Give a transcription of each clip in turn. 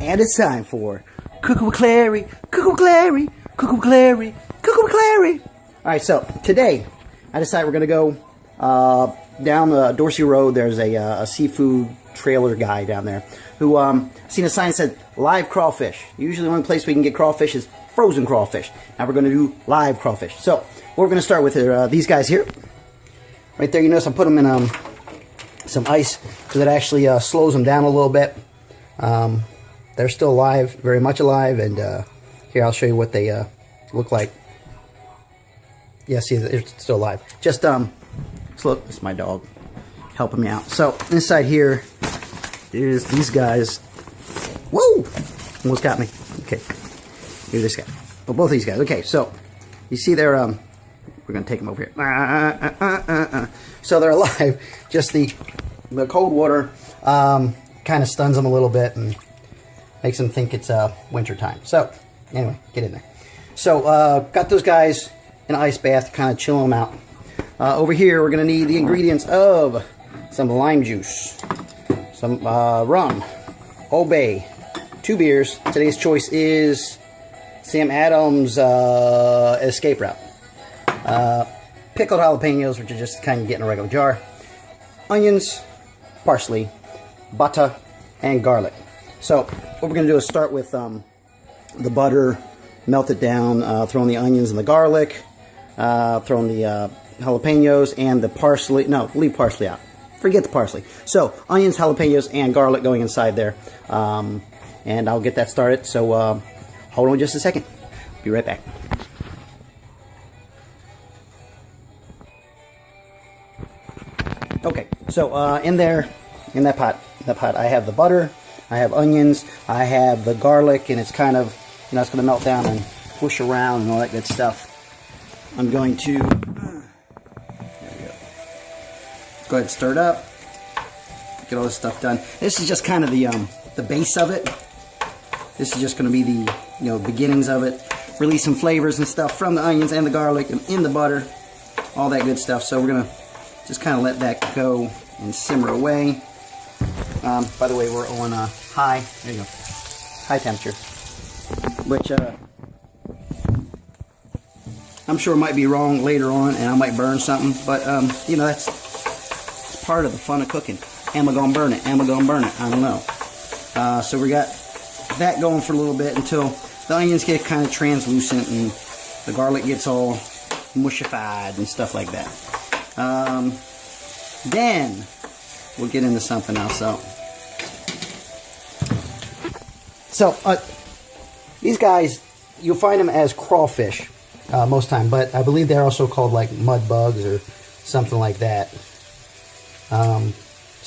And it's time for Cooking with Clary, Cooking with Clary, Cooking with Clary, Cooking with Clary. Alright, so today I decided we're going to go down the Dorsey Road. There's a seafood trailer guy down there who seen a sign that said live crawfish. Usually the only place we can get crawfish is frozen crawfish. Now we're going to do live crawfish. So what we're going to start with are these guys here. Right there, you notice I put them in some ice because it actually slows them down a little bit. They're still alive, very much alive, and here I'll show you what they look like. Yeah, see, they're still alive. Just look, this is my dog helping me out. So inside here is these guys. Whoa! Almost got me. Okay, here's this guy. Oh, both of these guys. Okay, so you see they're we're gonna take them over here. So they're alive. Just the cold water kind of stuns them a little bit and makes them think it's winter time. So anyway, get in there. So got those guys in an ice bath to kind of chill them out. Over here we're gonna need the ingredients of some lime juice, some rum, Old Bay, 2 beers. Today's choice is Sam Adams Escape Route. Pickled jalapenos, which are just kind of get in a regular jar. Onions, parsley, butter, and garlic. So what we're going to do is start with the butter, melt it down, throw in the onions and the garlic, throw in the jalapenos and the parsley. No, leave parsley out. Forget the parsley. So onions, jalapenos, and garlic going inside there. And I'll get that started. So hold on just a second. Be right back. Okay, so in that pot, I have the butter, I have onions, I have the garlic, and it's kind of, you know, it's going to melt down and push around and all that good stuff. I'm going to, there we go. Go ahead and stir it up, get all this stuff done. This is just kind of the base of it. This is just going to be the, you know, beginnings of it. Release some flavors and stuff from the onions and the garlic and in the butter, all that good stuff. So we're going to just kind of let that go and simmer away. By the way, we're on high, there you go, high temperature, which I'm sure might be wrong later on and I might burn something, but you know, that's part of the fun of cooking. Am I gonna burn it? Am I gonna burn it? I don't know. So we got that going for a little bit until the onions get kind of translucent and the garlic gets all mushified and stuff like that. Then we'll get into something else. So these guys, you'll find them as crawfish most time, but I believe they're also called like mud bugs or something like that. So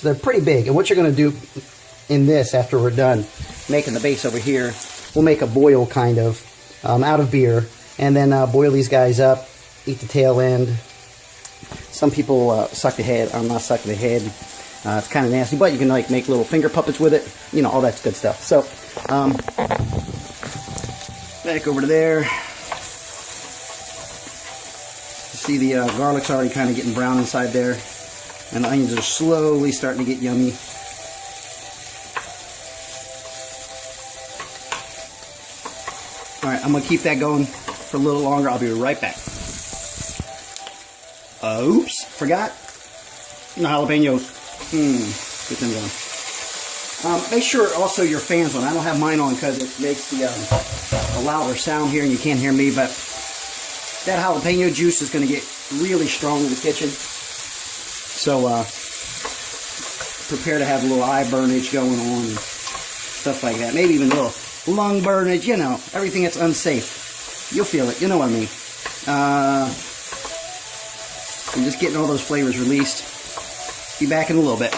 they're pretty big. And what you're going to do in this, after we're done making the base over here, we'll make a boil kind of out of beer, and then boil these guys up, eat the tail end. Some people suck the head. I'm not sucking the head. It's kind of nasty, but you can like make little finger puppets with it. You know, all that's good stuff. So, back over to there. You see the garlic's already kind of getting brown inside there, and the onions are slowly starting to get yummy. All right, I'm gonna keep that going for a little longer. I'll be right back. Oops, forgot. No jalapenos. Get them going. Make sure also your fan's on. I don't have mine on because it makes the louder sound here and you can't hear me, but that jalapeno juice is going to get really strong in the kitchen. So prepare to have a little eye burnage going on and stuff like that. Maybe even a little lung burnage, you know, everything that's unsafe. You'll feel it, you know what I mean. I'm just getting all those flavors released. Be back in a little bit.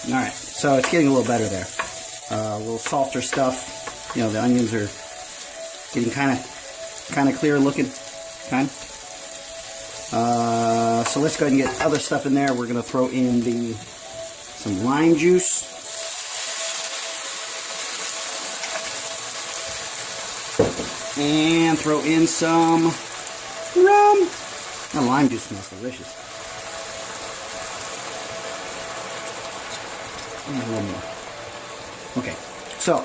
Alright, so it's getting a little better there. A little softer stuff. You know, the onions are getting kind of clear looking. Kind. So let's go ahead and get other stuff in there. We're going to throw in some lime juice. And throw in some rum. That lime juice smells delicious. And a little more. Okay, so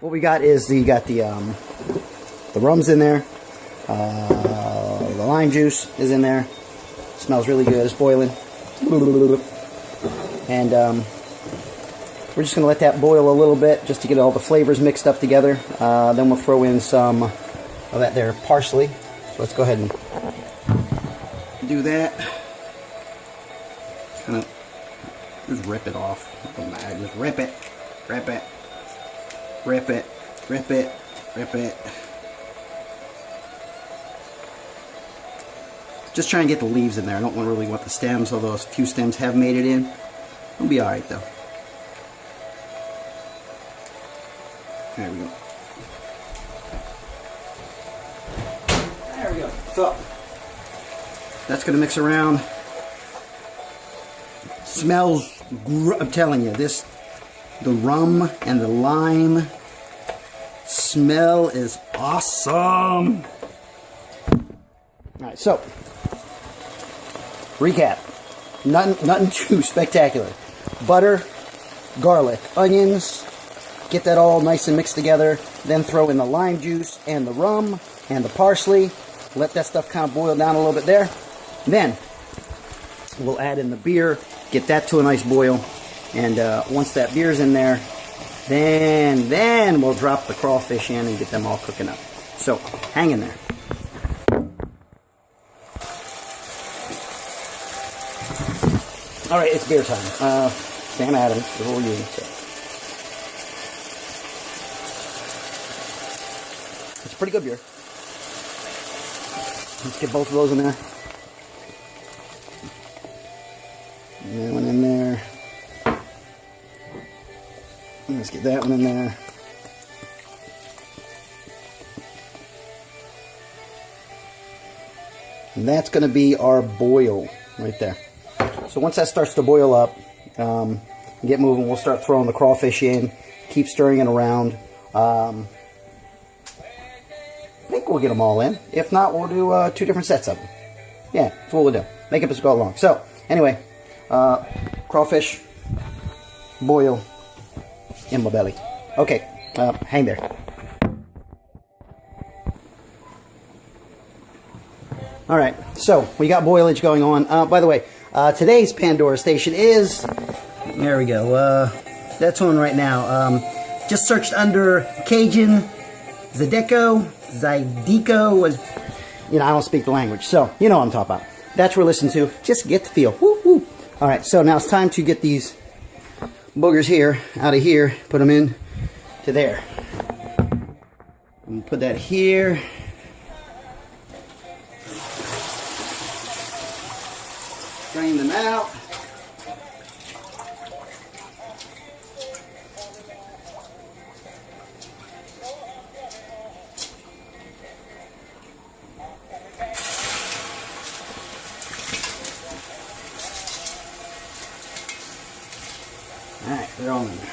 what we got is you got the rum's in there, the lime juice is in there. Smells really good. It's boiling, and we're just going to let that boil a little bit just to get all the flavors mixed up together. Then we'll throw in some of that there parsley. So let's go ahead and do that. Kind of just rip it off. Just rip it, rip it, rip it, rip it, rip it. Just try and get the leaves in there. I don't really want the stems, although a few stems have made it in. It'll be alright though. There we go. There we go. So, that's going to mix around. Smells, I'm telling you, the rum and the lime smell is awesome. Alright, so, recap. Nothing too spectacular. Butter, garlic, onions, get that all nice and mixed together. Then throw in the lime juice and the rum and the parsley. Let that stuff kind of boil down a little bit there. Then we'll add in the beer, get that to a nice boil. And once that beer's in there, then we'll drop the crawfish in and get them all cooking up. So hang in there. Alright, it's beer time. Sam Adams, before you. So. It's pretty good beer. Let's get both of those in there. And that one in there. Let's get that one in there. And that's going to be our boil right there. So once that starts to boil up, get moving, we'll start throwing the crawfish in, keep stirring it around. I think we'll get them all in. If not, we'll do 2 different sets of them. Yeah, that's what we'll do. Make up as we go along. So, anyway, crawfish, boil, in my belly. Okay, hang there. Alright, so we got boilage going on. By the way, today's Pandora station is, there we go, that's on right now. Just searched under Cajun, Zydeco, you know, I don't speak the language, so you know what I'm talking about. That's what we're listening to. Just get the feel. Woo, woo. Alright, so now it's time to get these boogers here, out of here, put them in to there. I'm gonna put that here. Drain them out. Alright, they're all in there.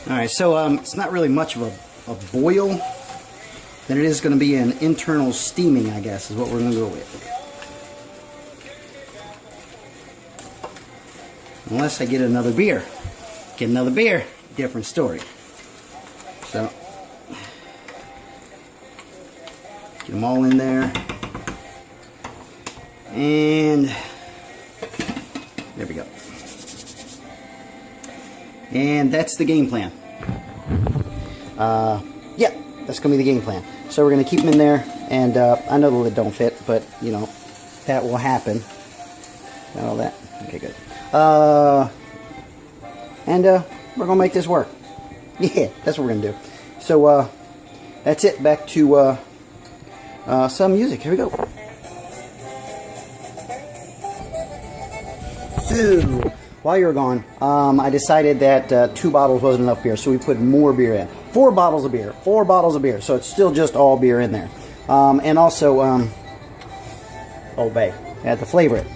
Alright, so it's not really much of a boil. Then it is going to be an internal steaming, I guess, is what we're going to go with. Unless I get another beer. Get another beer, different story. So, get them all in there. And there we go. And that's the game plan. Yeah, that's going to be the game plan. So we're going to keep them in there. And I know the lid don't fit, but, you know, that will happen. Got all that? Okay, good. And we're going to make this work. Yeah, that's what we're going to do. So, that's it. Back to some music. Here we go. So, while you were gone, I decided that 2 bottles wasn't enough beer, so we put more beer in. 4 bottles of beer. 4 bottles of beer. So it's still just all beer in there. And also, Old Bay. I had to flavor it.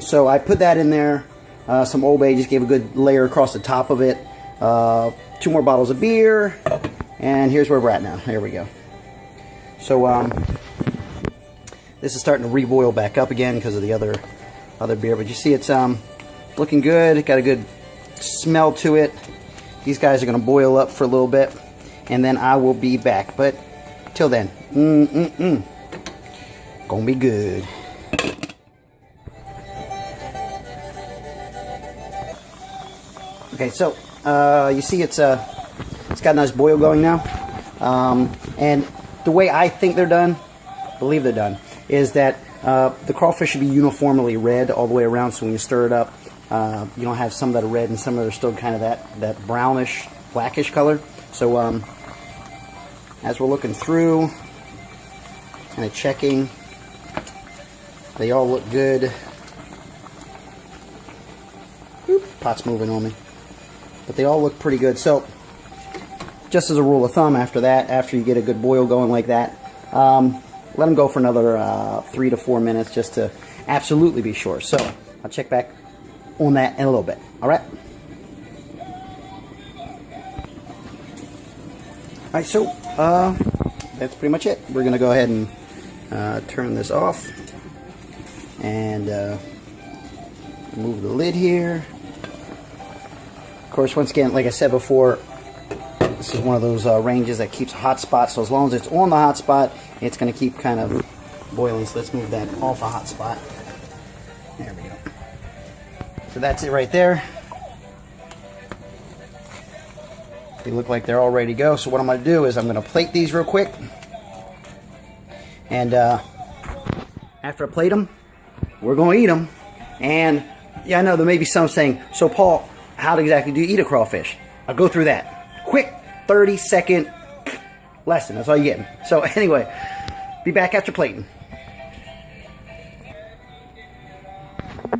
So I put that in there. Some Old Bay, just gave a good layer across the top of it. 2 more bottles of beer. And here's where we're at now. There we go. So, this is starting to reboil back up again because of the other beer. But you see it's looking good. It got a good smell to it. These guys are going to boil up for a little bit, and then I will be back. But till then, gonna be good. Okay, so you see it's got a nice boil going now, and the way I think they're done, believe they're done, is that the crawfish should be uniformly red all the way around. So when you stir it up, you don't have some that are red and some that are still kind of that brownish, blackish color. So as we're looking through, kind of checking, they all look good. Oop, pot's moving on me. But they all look pretty good. So just as a rule of thumb, after that, after you get a good boil going like that, let them go for another 3 to 4 minutes just to absolutely be sure. So I'll check back on that in a little bit. All right. All right. So that's pretty much it. We're gonna go ahead and turn this off and move the lid here. Of course, once again, like I said before, this is one of those ranges that keeps a hot spot. So as long as it's on the hot spot, it's going to keep kind of boiling. So let's move that off a hot spot. There we go. So that's it right there. They look like they're all ready to go. So what I'm going to do is I'm going to plate these real quick. And after I plate them, we're going to eat them. And yeah, I know there may be some saying, so Paul, how exactly do you eat a crawfish? I'll go through that. Quick 30-second lesson. That's all you're getting. So anyway, be back after plating.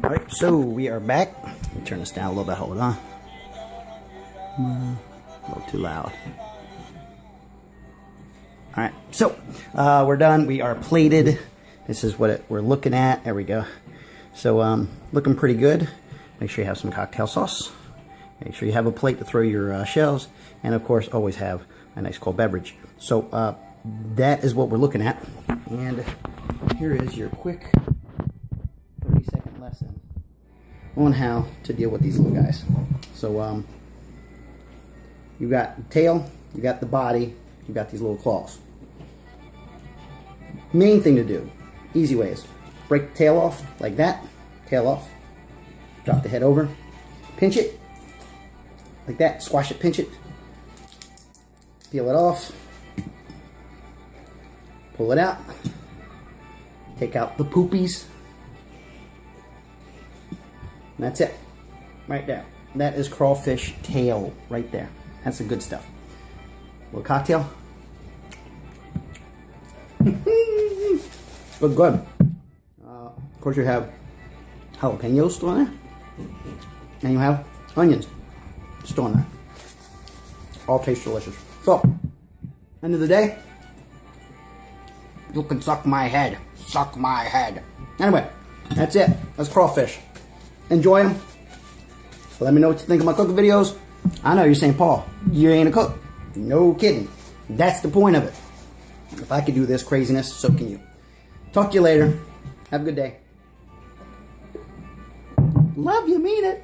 Alright, so we are back. Let me turn this down a little bit. Hold on. A little too loud. Alright, so we're done. We are plated. This is what we're looking at. There we go. So looking pretty good. Make sure you have some cocktail sauce. Make sure you have a plate to throw your shells. And of course, always have a nice cold beverage. So that is what we're looking at. And here is your quick 30-second lesson on how to deal with these little guys. So you got the tail, you got the body, you got these little claws. Main thing to do, easy ways, break the tail off like that, tail off, drop the head over, pinch it like that, squash it, pinch it, peel it off, pull it out, take out the poopies, and that's it, right there. That is crawfish tail right there. That's the good stuff. A little cocktail. Look good. Of course, you have jalapenos still in there, and you have onions still in there. All taste delicious. So, end of the day, you can suck my head. Suck my head. Anyway, that's it. That's crawfish. Enjoy them. Let me know what you think of my cooking videos. I know you're saying, Paul, you ain't a cook. No kidding. That's the point of it. If I could do this craziness, so can you. Talk to you later. Have a good day. Love you, mean it.